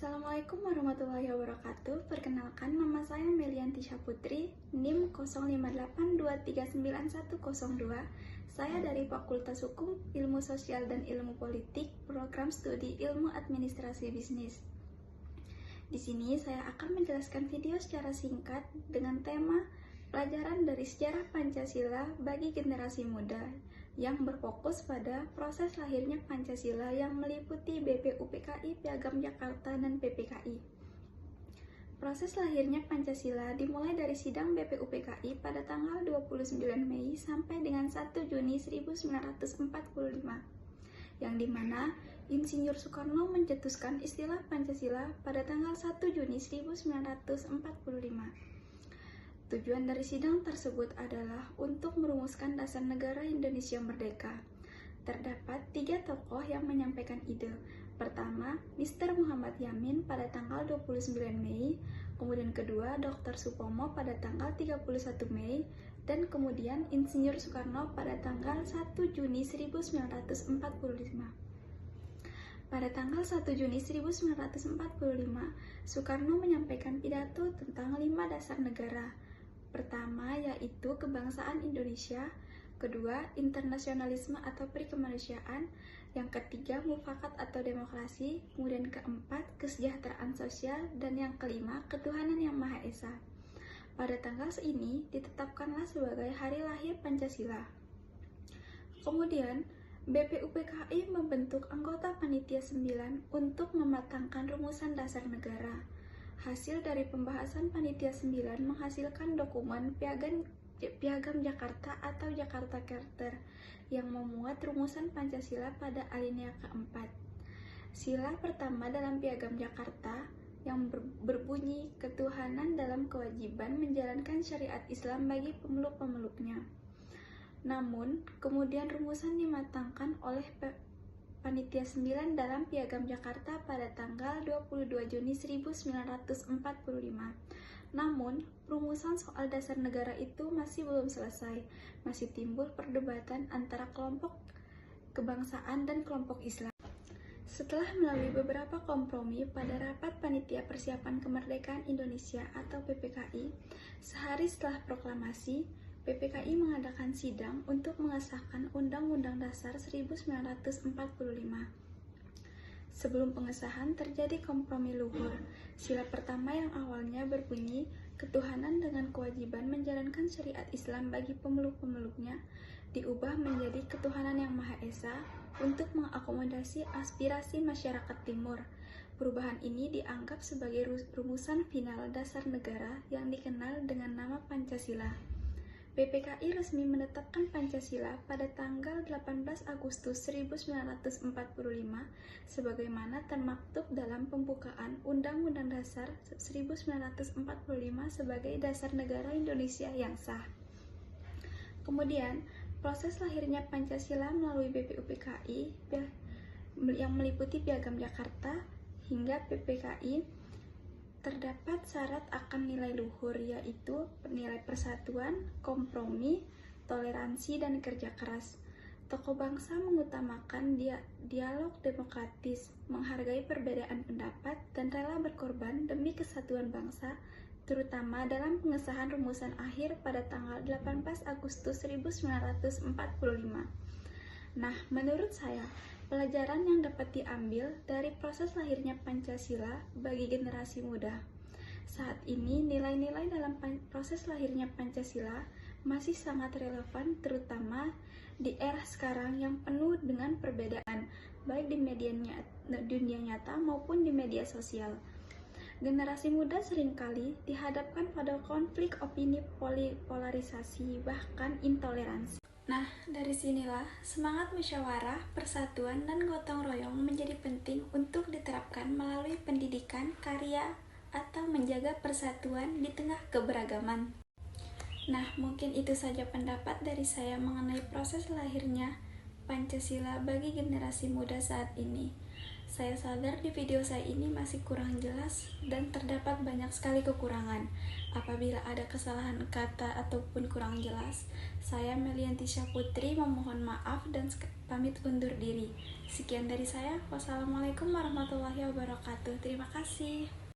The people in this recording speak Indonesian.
Assalamualaikum warahmatullahi wabarakatuh. Perkenalkan, nama saya Melianti Syaputri, NIM 0852391102. Saya dari Fakultas Hukum, Ilmu Sosial dan Ilmu Politik, Program Studi Ilmu Administrasi Bisnis. Di sini saya akan menjelaskan video secara singkat dengan tema pelajaran dari sejarah Pancasila bagi generasi muda yang berfokus pada proses lahirnya Pancasila yang meliputi BPUPKI, Piagam Jakarta, dan PPKI. Proses lahirnya Pancasila dimulai dari sidang BPUPKI pada tanggal 29 Mei sampai dengan 1 Juni 1945, yang dimana Insinyur Soekarno mencetuskan istilah Pancasila pada tanggal 1 Juni 1945. Tujuan dari sidang tersebut adalah untuk merumuskan dasar negara Indonesia merdeka. Terdapat 3 tokoh yang menyampaikan ide. Pertama, Mr. Muhammad Yamin pada tanggal 29 Mei, kemudian kedua, Dr. Supomo pada tanggal 31 Mei, dan kemudian Insinyur Soekarno pada tanggal 1 Juni 1945. Pada tanggal 1 Juni 1945, Soekarno menyampaikan pidato tentang 5 dasar negara. Pertama, yaitu kebangsaan Indonesia. Kedua, internasionalisme atau perikemanusiaan. Yang ketiga, mufakat atau demokrasi. Kemudian keempat, kesejahteraan sosial. Dan yang kelima, ketuhanan yang Maha Esa. Pada tanggal ini ditetapkanlah sebagai hari lahir Pancasila. Kemudian, BPUPKI membentuk anggota Panitia 9 untuk mematangkan rumusan dasar negara. Hasil dari pembahasan Panitia 9 menghasilkan dokumen Piagam Jakarta atau Jakarta Charter yang memuat rumusan Pancasila pada alinea keempat. Sila pertama dalam Piagam Jakarta yang berbunyi ketuhanan dalam kewajiban menjalankan syariat Islam bagi pemeluk-pemeluknya. Namun, kemudian rumusan dimatangkan oleh Panitia 9 dalam Piagam Jakarta pada tanggal 22 Juni 1945. Namun, rumusan soal dasar negara itu masih belum selesai. Masih timbul perdebatan antara kelompok kebangsaan dan kelompok Islam. Setelah melalui beberapa kompromi pada Rapat Panitia Persiapan Kemerdekaan Indonesia atau PPKI, sehari setelah proklamasi, PPKI mengadakan sidang untuk mengesahkan Undang-Undang Dasar 1945. Sebelum pengesahan terjadi kompromi luhur. Sila pertama yang awalnya berbunyi ketuhanan dengan kewajiban menjalankan syariat Islam bagi pemeluk-pemeluknya diubah menjadi ketuhanan yang Maha Esa untuk mengakomodasi aspirasi masyarakat Timur. Perubahan ini dianggap sebagai rumusan final dasar negara yang dikenal dengan nama Pancasila. PPKI resmi menetapkan Pancasila pada tanggal 18 Agustus 1945 sebagaimana termaktub dalam pembukaan Undang-Undang Dasar 1945 sebagai dasar negara Indonesia yang sah. Kemudian, proses lahirnya Pancasila melalui BPUPKI yang meliputi Piagam Jakarta hingga PPKI terdapat syarat akan nilai luhur, yaitu nilai persatuan, kompromi, toleransi, dan kerja keras. Tokoh bangsa mengutamakan dialog demokratis, menghargai perbedaan pendapat, dan rela berkorban demi kesatuan bangsa, terutama dalam pengesahan rumusan akhir pada tanggal 18 Agustus 1945. Nah, menurut saya, pelajaran yang dapat diambil dari proses lahirnya Pancasila bagi generasi muda. Saat ini, nilai-nilai dalam proses lahirnya Pancasila masih sangat relevan, terutama di era sekarang yang penuh dengan perbedaan, baik di dunia nyata maupun di media sosial. Generasi muda seringkali dihadapkan pada konflik opini, polarisasi, bahkan intoleransi. Nah, dari sinilah semangat musyawarah, persatuan, dan gotong royong menjadi penting untuk diterapkan melalui pendidikan, karya, atau menjaga persatuan di tengah keberagaman. Nah, mungkin itu saja pendapat dari saya mengenai proses lahirnya Pancasila bagi generasi muda saat ini. Saya sadar di video saya ini masih kurang jelas dan terdapat banyak sekali kekurangan. Apabila ada kesalahan kata ataupun kurang jelas, saya Melianti Syahputri memohon maaf dan pamit undur diri. Sekian dari saya. Wassalamualaikum warahmatullahi wabarakatuh. Terima kasih.